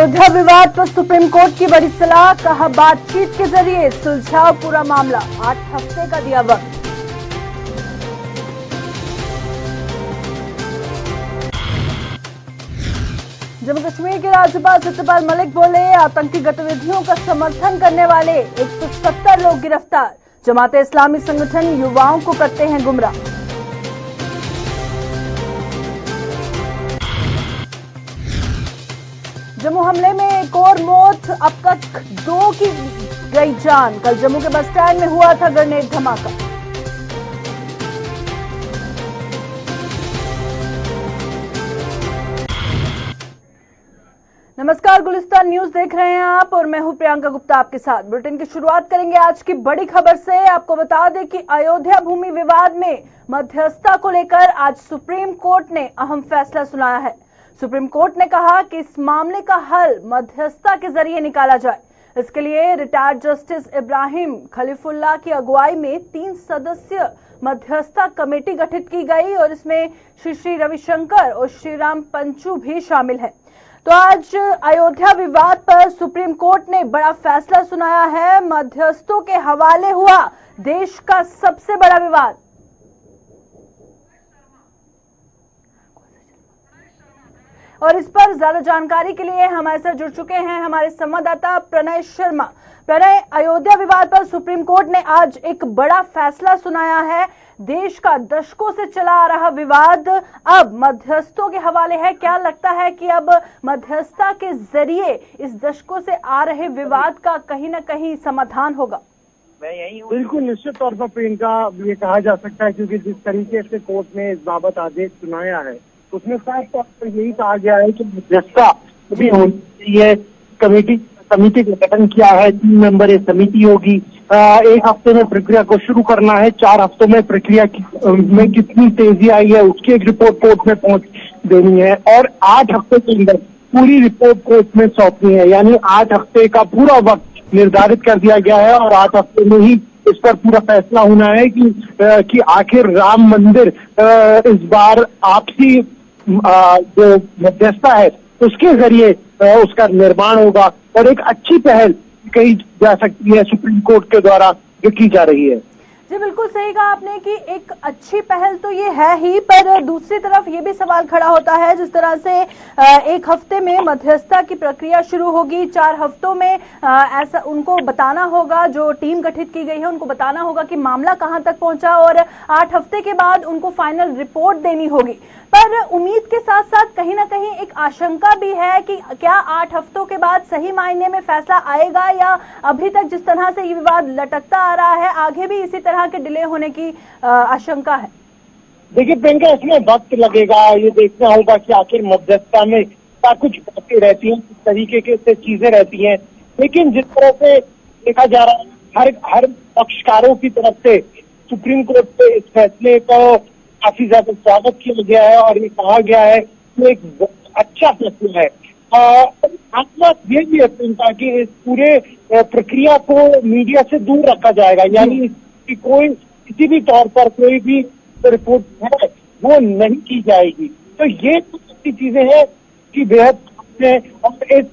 अयोध्या विवाद पर supreme court की बड़ी सलाह, कहा बातचीत के जरिए सुलझाओ पूरा मामला, 8 हफ्ते का दिया वक्त। जम्मू कश्मीर के राज्यपाल सत्यपाल मलिक बोले, आतंकी गतिविधियों का समर्थन करने वाले 170 लोग गिरफ्तार, जमाते इस्लामी संगठन युवाओं को करते हैं गुमराह। जम्मू हमले में एक और मौत, अब तक 2 की गई जान। कल जम्मू के बस स्टैंड में हुआ था ग्रेनेड धमाका। नमस्कार, गुलिस्तान न्यूज देख रहे हैं आप और मैं हूं प्रियंका गुप्ता आपके साथ। बुलेटिन की शुरुआत करेंगे आज की बड़ी खबर से। आपको बता दें कि अयोध्या भूमि विवाद में मध्यस्थता को लेकर आज सुप्रीम कोर्ट ने अहम फैसला सुनाया है। सुप्रीम कोर्ट ने कहा कि इस मामले का हल मध्यस्थता के जरिए निकाला जाए। इसके लिए रिटायर्ड जस्टिस इब्राहिम खलीफुल्लाह की अगुवाई में 3 सदस्यीय मध्यस्थता कमेटी गठित की गई और इसमें श्री रविशंकर और श्रीराम पंचू भी शामिल हैं। तो आज अयोध्या विवाद पर सुप्रीम कोर्ट ने बड़ा फैसला सुनाया है। मध्यस्थों के हवाले हुआ देश का सबसे बड़ा विवाद। और इस पर ज्यादा जानकारी के लिए हमारे साथ जुड़ चुके हैं हमारे संवाददाता प्रणय शर्मा। प्रणय, अयोध्या विवाद पर सुप्रीम कोर्ट ने आज एक बड़ा फैसला सुनाया है। देश का दशकों से चला आ रहा विवाद अब मध्यस्थों के हवाले है। क्या लगता है कि अब मध्यस्थता के जरिए इस दशकों से आ रहे विवाद का कहीं न कहीं समाधान होगा? मैं यही हूँ। बिल्कुल निश्चित तौर पर प्रियंका, ये कहा जा सकता है क्योंकि जिस तरीके से कोर्ट ने इस बाबत आदेश सुनाया है उसमें साफ तौर पर यही कहा गया है कि मध्यस्थता भी होनी चाहिए। समिति का गठन किया है, 3 मेंबर समिति होगी। 1 हफ्ते में प्रक्रिया को शुरू करना है। 4 हफ्तों में प्रक्रिया में कितनी तेजी आई है उसकी एक रिपोर्ट कोर्ट में पहुंच देनी है और 8 हफ्ते के अंदर पूरी रिपोर्ट कोर्ट में सौंपनी है। यानी 8 हफ्ते का पूरा वक्त निर्धारित कर दिया गया है और 8 हफ्ते में ही इस पर पूरा फैसला होना है कि आखिर राम मंदिर इस बार आपसी जो मध्यस्थता है उसके जरिए उसका निर्माण होगा और एक अच्छी पहल कही जा सकती है सुप्रीम कोर्ट के द्वारा जो की जा रही है। जी बिल्कुल सही कहा आपने कि एक अच्छी पहल तो ये है ही, पर दूसरी तरफ ये भी सवाल खड़ा होता है जिस तरह से 1 हफ्ते में मध्यस्थता की प्रक्रिया शुरू होगी, 4 हफ्तों में ऐसा उनको बताना होगा, जो टीम गठित की गई है उनको बताना होगा कि मामला कहां तक पहुंचा और 8 हफ्ते के बाद उनको फाइनल रिपोर्ट देनी होगी। पर उम्मीद के साथ साथ कहीं ना कहीं एक आशंका भी है कि क्या 8 हफ्तों के बाद सही मायने में फैसला आएगा या अभी तक जिस तरह से ये विवाद लटकता आ रहा है आगे भी इसी तरह के डिले होने की आशंका है? देखिए प्रियंका, इसमें वक्त लगेगा। ये देखना होगा कि आखिर मध्यस्थता में क्या कुछ बातें रहती हैं, किस तरीके से चीजें रहती हैं। लेकिन जिस तरह से देखा जा रहा है हर पक्षकारों की तरफ से सुप्रीम कोर्ट के इस फैसले को काफी ज्यादा स्वागत किया गया है और ये कहा गया है कि एक अच्छा फैसला है। बात ये भी है प्रियंका कि इस पूरे प्रक्रिया को मीडिया से दूर रखा जाएगा। यानी कि कोई किसी भी तौर पर कोई भी रिपोर्ट है वो नहीं की जाएगी। तो ये कुछ ऐसी चीजें हैं कि बेहद है और इस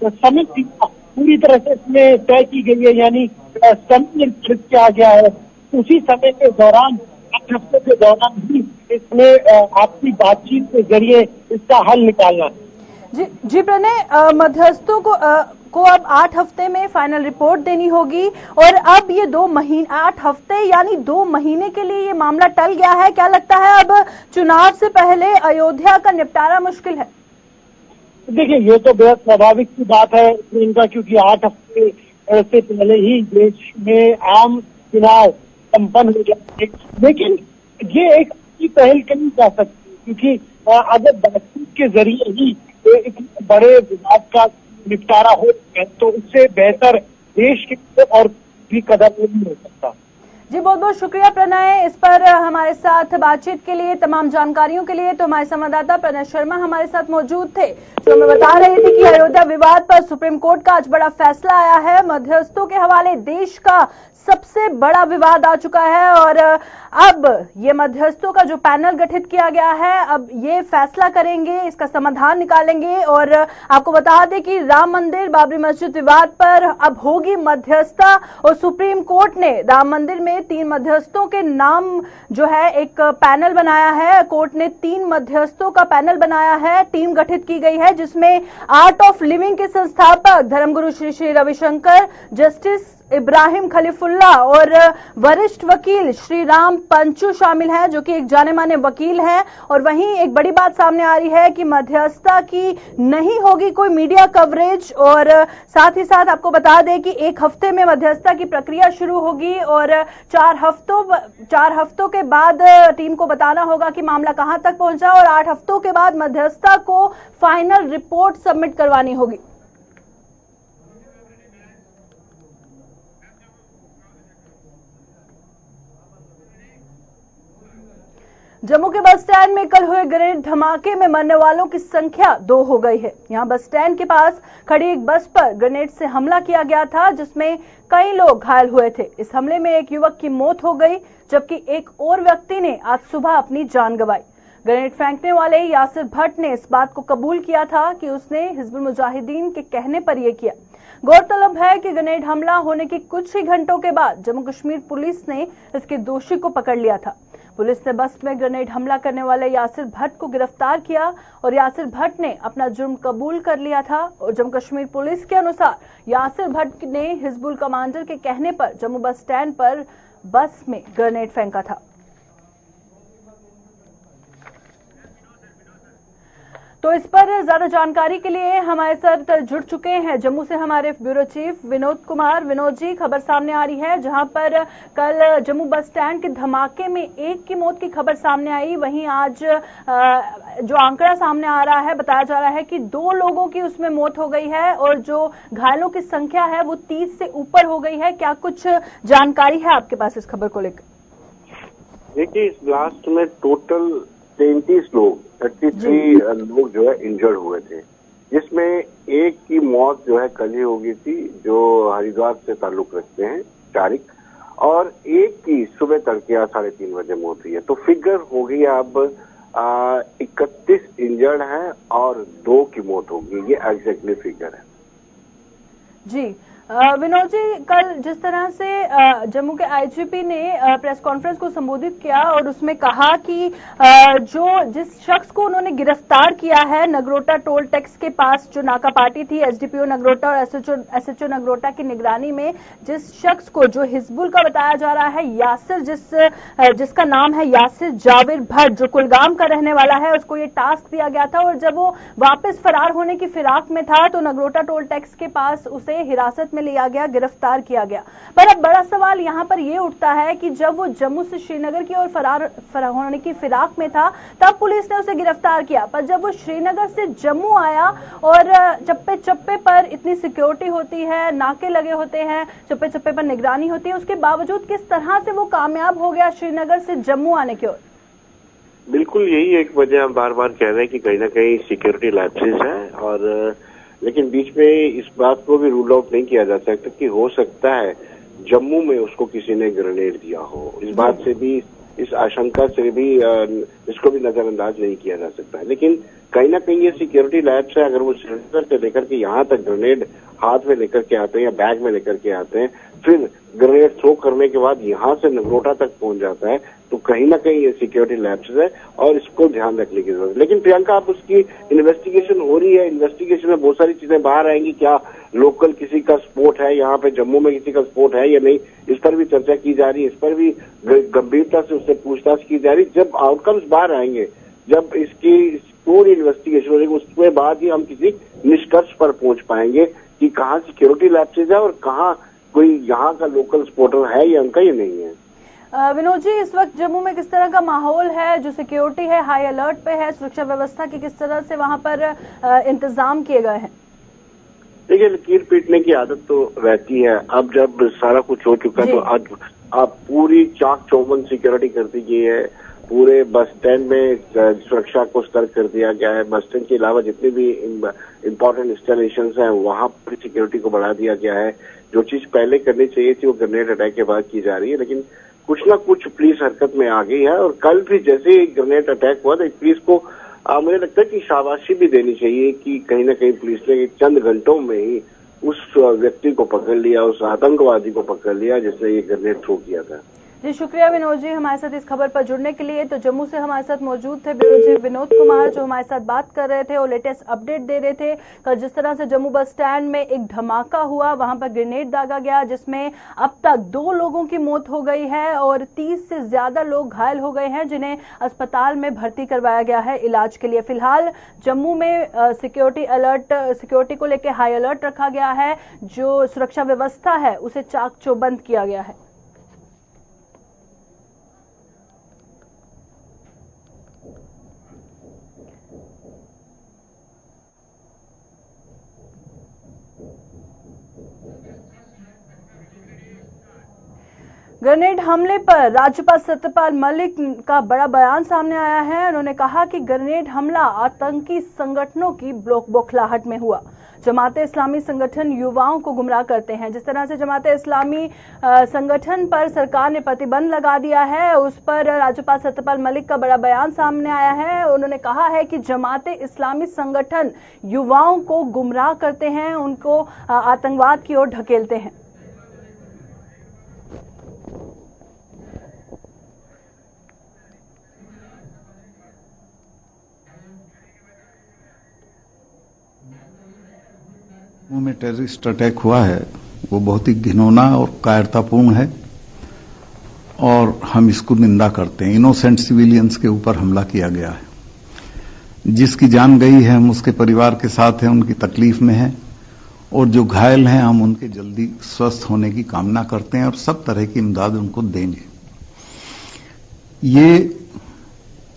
समिति पूरी तरह से इसमें तय की गई है। यानी समय निर्धारित किया गया है, उसी समय के दौरान 8 हफ्ते के दौरान भी इसमें आपसी बातचीत के जरिए इसका हल निकालना। जी प्रणय, मध्यस्थों को अब 8 हफ्ते में फाइनल रिपोर्ट देनी होगी और अब ये 2 महीने 8 हफ्ते यानी 2 महीने के लिए ये मामला टल गया है। क्या लगता है अब चुनाव से पहले अयोध्या का निपटारा मुश्किल है? देखिए, ये तो बेहद स्वाभाविक सी बात है इनका, क्योंकि 8 हफ्ते से पहले ही देश में आम चुनाव संपन्न हो जाए। लेकिन ये एक अच्छी पहल कही जा सकती है क्योंकि अगर बातचीत के जरिए ही एक बड़े विवाद का निपटारा हो जाए तो उससे बेहतर देश के और भी कदम नहीं हो सकता। जी बहुत बहुत शुक्रिया प्रणय, इस पर हमारे साथ बातचीत के लिए, तमाम जानकारियों के लिए। तो हमारे संवाददाता प्रणय शर्मा हमारे साथ मौजूद थे। तो मैं बता रही थी कि अयोध्या विवाद पर सुप्रीम कोर्ट का आज बड़ा फैसला आया है। मध्यस्थों के हवाले देश का सबसे बड़ा विवाद आ चुका है और अब ये मध्यस्थों का जो पैनल गठित किया गया है, अब ये फैसला करेंगे, इसका समाधान निकालेंगे। और आपको बता दें कि राम मंदिर बाबरी मस्जिद विवाद पर अब होगी मध्यस्थता और सुप्रीम कोर्ट ने राम मंदिर में 3 मध्यस्थों के नाम जो है एक पैनल बनाया है। कोर्ट ने 3 मध्यस्थों का पैनल बनाया है, टीम गठित की गई है, जिसमें आर्ट ऑफ लिविंग के संस्थापक धर्मगुरु श्री श्री रविशंकर, जस्टिस इब्राहिम खलीफुल्ला और वरिष्ठ वकील श्री राम पंचू शामिल हैं, जो कि एक जाने माने वकील हैं। और वहीं एक बड़ी बात सामने आ रही है कि मध्यस्थता की नहीं होगी कोई मीडिया कवरेज। और साथ ही साथ आपको बता दें कि 1 हफ्ते में मध्यस्थता की प्रक्रिया शुरू होगी और 4 हफ्तों के बाद टीम को बताना होगा कि मामला कहां तक पहुंचा और 8 हफ्तों के बाद मध्यस्थता को फाइनल रिपोर्ट सबमिट करवानी होगी। जम्मू के बस स्टैंड में कल हुए ग्रेनेड धमाके में मरने वालों की संख्या 2 हो गई है। यहां बस स्टैंड के पास खड़ी एक बस पर ग्रेनेड से हमला किया गया था, जिसमें कई लोग घायल हुए थे। इस हमले में एक युवक की मौत हो गई, जबकि एक और व्यक्ति ने आज सुबह अपनी जान गंवाई। ग्रेनेड फेंकने वाले यासिर भट्ट ने इस बात को कबूल किया था कि उसने हिजबुल मुजाहिदीन के कहने पर यह किया। गौरतलब है कि ग्रेनेड हमला होने के कुछ ही घंटों के बाद जम्मू कश्मीर पुलिस ने इसके दोषी को पकड़ लिया था। पुलिस ने बस में ग्रेनेड हमला करने वाले यासिर भट्ट को गिरफ्तार किया और यासिर भट्ट ने अपना जुर्म कबूल कर लिया था। और जम्मू कश्मीर पुलिस के अनुसार यासिर भट्ट ने हिजबुल कमांडर के कहने पर जम्मू बस स्टैंड पर बस में ग्रेनेड फेंका था। तो इस पर ज्यादा जानकारी के लिए हमारे साथ जुड़ चुके हैं जम्मू से हमारे ब्यूरो चीफ विनोद कुमार। विनोद जी, खबर सामने आ रही है जहां पर कल जम्मू बस स्टैंड के धमाके में 1 की मौत की खबर सामने आई, वहीं आज जो आंकड़ा सामने आ रहा है, बताया जा रहा है कि 2 लोगों की उसमें मौत हो गई है और जो घायलों की संख्या है वो 30 से ऊपर हो गई है। क्या कुछ जानकारी है आपके पास इस खबर को लेकर? देखिए, इस ब्लास्ट में टोटल 33 लोग 33 लोग जो है इंजर्ड हुए थे, जिसमें एक की मौत जो है कल ही हो गई थी, जो हरिद्वार से ताल्लुक रखते हैं तारिक, और एक की सुबह तड़के 3:30 बजे मौत हुई है। तो फिगर हो गई अब 31 इंजर्ड हैं और 2 की मौत होगी, ये एग्जैक्टली फिगर है जी। विनोद जी, कल जिस तरह से जम्मू के आईजीपी ने प्रेस कॉन्फ्रेंस को संबोधित किया और उसमें कहा कि जिस शख्स को उन्होंने गिरफ्तार किया है नगरोटा टोल टैक्स के पास, जो नाका पार्टी थी एसडीपीओ नगरोटा और एसएचओ नगरोटा की निगरानी में, जिस शख्स को जो हिजबुल का बताया जा रहा है यासिर, जिसका नाम है यासिर जावेर भट्ट, जो कुलगाम का रहने वाला है, उसको ये टास्क दिया गया था। और जब वो वापस फरार होने की फिराक में था तो नगरोटा टोल टैक्स के पास उसे हिरासत में लिया गया, गिरफ्तार किया गया। पर अब बड़ा सवाल यहां पर यह उठता है कि जब वो जम्मू से श्रीनगर की ओर फरार होने की फिराक में था, तब पुलिस ने उसे गिरफ्तार किया। पर जब वो श्रीनगर से जम्मू आया और चप्पे चप्पे पर इतनी सिक्योरिटी होती है, नाके लगे होते हैं, चप्पे चप्पे पर निगरानी होती है, उसके बावजूद किस तरह से वो कामयाब हो गया श्रीनगर से जम्मू आने की ओर? बिल्कुल यही एक वजह हम बार बार कह रहे हैं कि कहीं ना कहीं सिक्योरिटी लैप्सेस है, और लेकिन बीच में इस बात को भी रूल आउट नहीं किया जा सकता कि हो सकता है जम्मू में उसको किसी ने ग्रेनेड दिया हो। इस बात से भी, इस आशंका से भी इसको भी नजरअंदाज नहीं किया जा सकता है। लेकिन कहीं ना कहीं ये सिक्योरिटी लैब्स है, अगर वो श्रीनगर से लेकर के यहाँ तक ग्रेनेड हाथ में लेकर के आते हैं या बैग में लेकर के आते हैं, फिर ग्रेनेड थ्रो करने के बाद यहाँ से नगरोटा तक पहुंच जाता है, तो कहीं ना कहीं ये सिक्योरिटी लैब्स है और इसको ध्यान रखने की जरूरत है। लेकिन प्रियंका, आप उसकी इन्वेस्टिगेशन हो रही है, इन्वेस्टिगेशन में बहुत सारी चीजें बाहर आएंगी। क्या लोकल किसी का स्पोर्ट है यहाँ पे, जम्मू में किसी का स्पोर्ट है या नहीं, इस पर भी चर्चा की जा रही है, इस पर भी गंभीरता से उससे पूछताछ की जा रही है। जब आउटकम्स बाहर आएंगे, जब इसकी पूरी इन्वेस्टिगेशन होगी, उसके बाद ही हम किसी निष्कर्ष पर पहुंच पाएंगे कि कहाँ सिक्योरिटी लैप्सेज है और कहाँ कोई यहाँ का लोकल स्पोर्टर है या उनका ये नहीं है। विनोद जी, इस वक्त जम्मू में किस तरह का माहौल है? जो सिक्योरिटी है हाई अलर्ट पे है, सुरक्षा व्यवस्था की किस तरह से वहां पर इंतजाम किए गए हैं? देखिए, लकीर पीटने की आदत तो रहती है। अब जब सारा कुछ हो चुका है तो आज आप पूरी चाक चौबंद सिक्योरिटी कर दी गई है, पूरे बस स्टैंड में सुरक्षा को सतर्क कर दिया गया है। बस स्टैंड के अलावा जितने भी इम्पोर्टेंट इंस्टॉलेशन हैं वहां पर सिक्योरिटी को बढ़ा दिया गया है। जो चीज पहले करनी चाहिए थी वो ग्रेनेड अटैक के बाद की जा रही है, लेकिन कुछ ना कुछ पुलिस हरकत में आ गई है। और कल भी जैसे ही ग्रेनेड अटैक हुआ तो पुलिस को मुझे लगता है कि शाबाशी भी देनी चाहिए कि कहीं ना कहीं पुलिस ने चंद घंटों में ही उस व्यक्ति को पकड़ लिया, उस आतंकवादी को पकड़ लिया जिसने ये ग्रेनेड थ्रो किया था। जी शुक्रिया विनोद जी हमारे साथ इस खबर पर जुड़ने के लिए। तो जम्मू से हमारे साथ मौजूद थे ब्यूरो चीफ विनोद कुमार, जो हमारे साथ बात कर रहे थे और लेटेस्ट अपडेट दे रहे थे। कल जिस तरह से जम्मू बस स्टैंड में एक धमाका हुआ, वहां पर ग्रेनेड दागा गया, जिसमें अब तक 2 लोगों की मौत हो गई है और 30 से ज्यादा लोग घायल हो गए हैं, जिन्हें अस्पताल में भर्ती करवाया गया है इलाज के लिए। फिलहाल जम्मू में सिक्योरिटी को लेकर हाई अलर्ट रखा गया है। जो सुरक्षा व्यवस्था है उसे चाक चौबंद किया गया है। ग्रेनेड हमले पर राज्यपाल सत्यपाल मलिक का बड़ा बयान सामने आया है। उन्होंने कहा कि ग्रेनेड हमला आतंकी संगठनों की बौखलाहट में हुआ। जमाते इस्लामी संगठन युवाओं को गुमराह करते हैं। जिस तरह से जमाते इस्लामी संगठन पर सरकार ने प्रतिबंध लगा दिया है, उस पर राज्यपाल सत्यपाल मलिक का बड़ा बयान सामने आया है। उन्होंने कहा है कि जमाते इस्लामी संगठन युवाओं को गुमराह करते हैं, उनको आतंकवाद की ओर ढकेलते हैं। में टेररिस्ट अटैक हुआ है वो बहुत ही घिनौना और कायरतापूर्ण है और हम इसको निंदा करते हैं। इनोसेंट सिविलियंस के ऊपर हमला किया गया है। जिसकी जान गई है हम उसके परिवार के साथ हैं, उनकी तकलीफ में हैं, और जो घायल हैं हम उनके जल्दी स्वस्थ होने की कामना करते हैं और सब तरह की इमदाद उनको देंगे। ये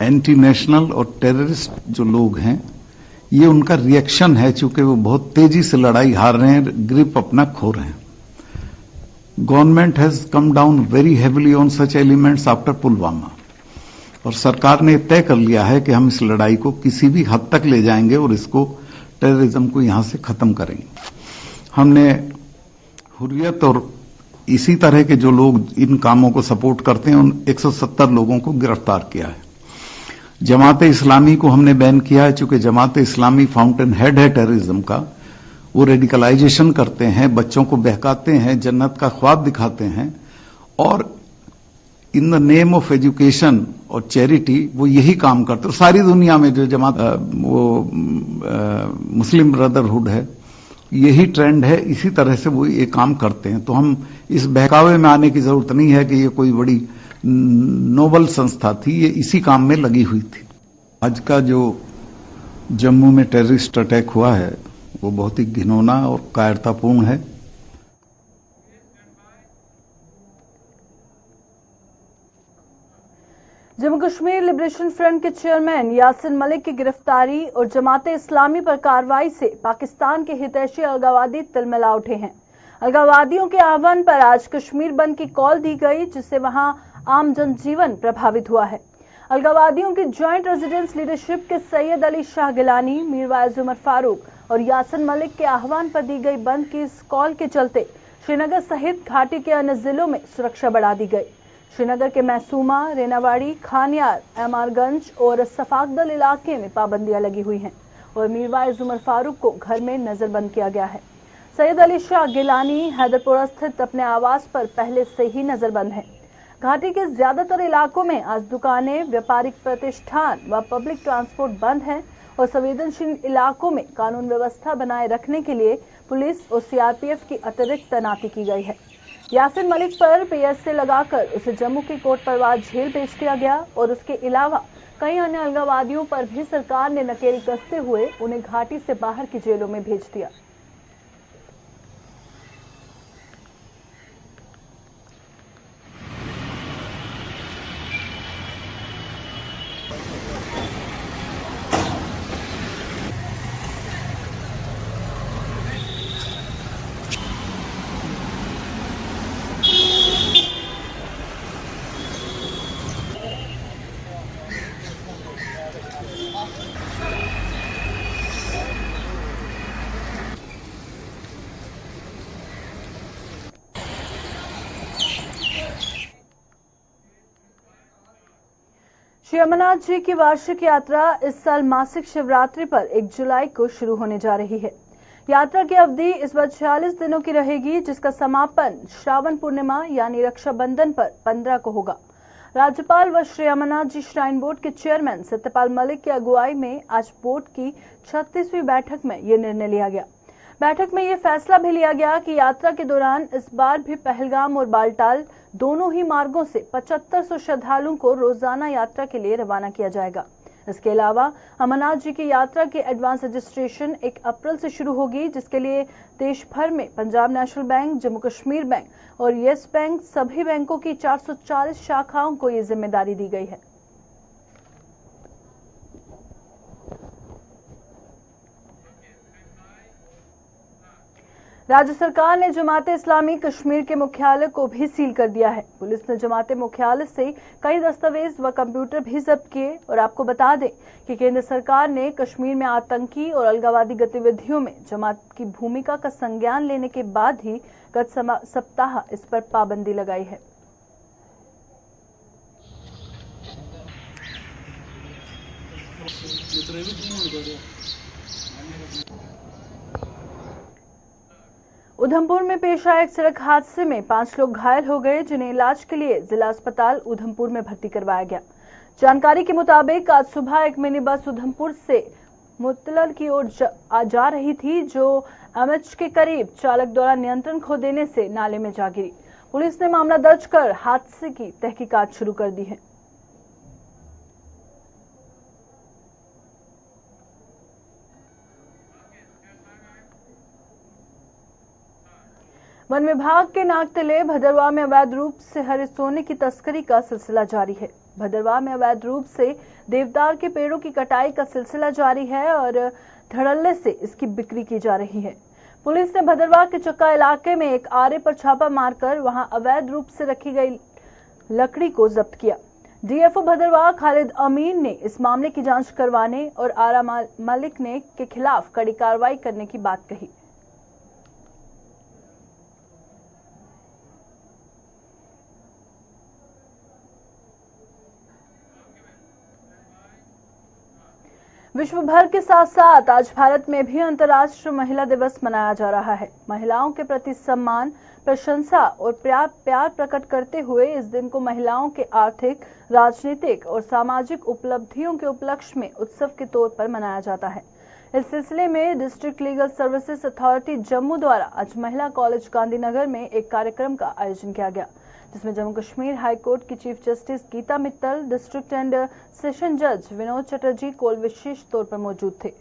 एंटी नेशनल और टेररिस्ट जो लोग हैं ये उनका रिएक्शन है, चूंकि वो बहुत तेजी से लड़ाई हार रहे हैं, ग्रिप अपना खो रहे हैं। Government has come down very heavily on such elements after Pulwama, और सरकार ने तय कर लिया है कि हम इस लड़ाई को किसी भी हद तक ले जाएंगे और इसको टेररिज्म को यहां से खत्म करेंगे। हमने हुर्रियत और इसी तरह के जो लोग इन कामों को सपोर्ट करते हैं उन 170 लोगों को गिरफ्तार किया है। जमाते इस्लामी को हमने बैन किया है, चूंकि जमाते इस्लामी फाउंटेन हेड है टेररिज्म का। वो रेडिकलाइजेशन करते हैं, बच्चों को बहकाते हैं, जन्नत का ख्वाब दिखाते हैं, और in the name of education और चैरिटी वो यही काम करते हैं। सारी दुनिया में जो जमात मुस्लिम ब्रदरहुड है, यही ट्रेंड है, इसी तरह से वो ये काम करते हैं। तो हम इस बहकावे में आने की जरूरत नहीं है कि ये कोई बड़ी नोबल संस्था थी, ये इसी काम में लगी हुई थी। आज का जो जम्मू में टेररिस्ट अटैक हुआ है वो बहुत ही घिनौना और कायरतापूर्ण है। जम्मू कश्मीर लिबरेशन फ्रंट के चेयरमैन यासिन मलिक की गिरफ्तारी और जमाते इस्लामी पर कार्रवाई से पाकिस्तान के हितैषी अलगावादी तिलमिला उठे हैं। अलगावादियों के आह्वान पर आज कश्मीर बंद की कॉल दी गई, जिससे वहां आम जनजीवन प्रभावित हुआ है। अलगावादियों की ज्वाइंट रेजिडेंस लीडरशिप के सैयद अली शाह गिलानी, मीरवाइज उमर फारूक और यासिन मलिक के आह्वान पर दी गई बंद की इस कॉल के चलते श्रीनगर सहित घाटी के अन्य जिलों में सुरक्षा बढ़ा दी गई। श्रीनगर के मैसूमा, रेनावाड़ी, खानियार, एमआरगंज और सफाकदल इलाके में पाबंदियां लगी हुई हैं और मीरवाइज उमर फारूक को घर में नजरबंद किया गया है। सैयद अली शाह गिलानी हैदरपुरा स्थित अपने आवास पर पहले से ही नजरबंद है। घाटी के ज्यादातर इलाकों में आज दुकानें, व्यापारिक प्रतिष्ठान व पब्लिक ट्रांसपोर्ट बंद है और संवेदनशील इलाकों में कानून व्यवस्था बनाए रखने के लिए पुलिस और सीआरपीएफ की अतिरिक्त तैनाती की गई है। यासिन मलिक पर पीएसए लगाकर उसे जम्मू की कोट परवार जेल भेज दिया गया और उसके अलावा कई अन्य अलगावादियों पर भी सरकार ने नकेल कसते हुए उन्हें घाटी से बाहर की जेलों में भेज दिया। श्री अमरनाथ जी की वार्षिक यात्रा इस साल मासिक शिवरात्रि पर 1 जुलाई को शुरू होने जा रही है। यात्रा की अवधि इस बार 46 दिनों की रहेगी, जिसका समापन श्रावण पूर्णिमा यानी रक्षाबंधन पर 15 को होगा। राज्यपाल व श्री अमरनाथ जी श्राइन बोर्ड के चेयरमैन सत्यपाल मलिक की अगुवाई में आज बोर्ड की 36वीं बैठक में यह निर्णय लिया गया। बैठक में यह फैसला भी लिया गया कि यात्रा के दौरान इस बार भी पहलगाम और बालटाल दोनों ही मार्गों से 7500 श्रद्धालुओं को रोजाना यात्रा के लिए रवाना किया जाएगा। इसके अलावा अमरनाथ जी की यात्रा की एडवांस रजिस्ट्रेशन 1 अप्रैल से शुरू होगी, जिसके लिए देश भर में Punjab national bank, Jammu Kashmir bank और येस बैंक सभी बैंकों की 440 शाखाओं को ये जिम्मेदारी दी गई है। राज्य सरकार ने जमाते इस्लामी कश्मीर के मुख्यालय को भी सील कर दिया है। पुलिस ने जमाते मुख्यालय से कई दस्तावेज व कंप्यूटर भी जब्त किए। और आपको बता दें कि केंद्र सरकार ने कश्मीर में आतंकी और अलगाववादी गतिविधियों में जमात की भूमिका का संज्ञान लेने के बाद ही गत सप्ताह इस पर पाबंदी लगाई है। उधमपुर में पेश आए एक सड़क हादसे में 5 लोग घायल हो गए, जिन्हें इलाज के लिए जिला अस्पताल उधमपुर में भर्ती करवाया गया। जानकारी के मुताबिक आज सुबह एक मिनी बस उधमपुर से मुतलल की ओर जा रही थी, जो एमएच के करीब चालक द्वारा नियंत्रण खो देने से नाले में जा गिरी। पुलिस ने मामला दर्ज कर हादसे की तहकीकात शुरू कर दी है। वन विभाग के नाक तले भदरवाह में अवैध रूप से हरे सोने की तस्करी का सिलसिला जारी है। भदरवाह में अवैध रूप से देवदार के पेड़ों की कटाई का सिलसिला जारी है और धड़ल्ले से इसकी बिक्री की जा रही है। पुलिस ने भदरवाह के चक्का इलाके में एक आरे पर छापा मारकर वहां अवैध रूप से रखी गई लकड़ी को जब्त किया। डीएफओ भदरवाह खालिद अमीन ने इस मामले की जांच करवाने और आरा मलिक ने के खिलाफ कड़ी कार्रवाई करने की बात कही। विश्व भर के साथ साथ आज भारत में भी अंतर्राष्ट्रीय महिला दिवस मनाया जा रहा है। महिलाओं के प्रति सम्मान, प्रशंसा और प्यार प्रकट करते हुए इस दिन को महिलाओं के आर्थिक, राजनीतिक और सामाजिक उपलब्धियों के उपलक्ष्य में उत्सव के तौर पर मनाया जाता है। इस सिलसिले में district legal services authority Jammu द्वारा आज महिला कॉलेज गांधीनगर में एक कार्यक्रम का आयोजन किया गया, जिसमें जम्मू कश्मीर हाई कोर्ट की chief justice Geeta Mittal, district and session जज विनोद चटर्जी कोल विशेष तौर पर मौजूद थे।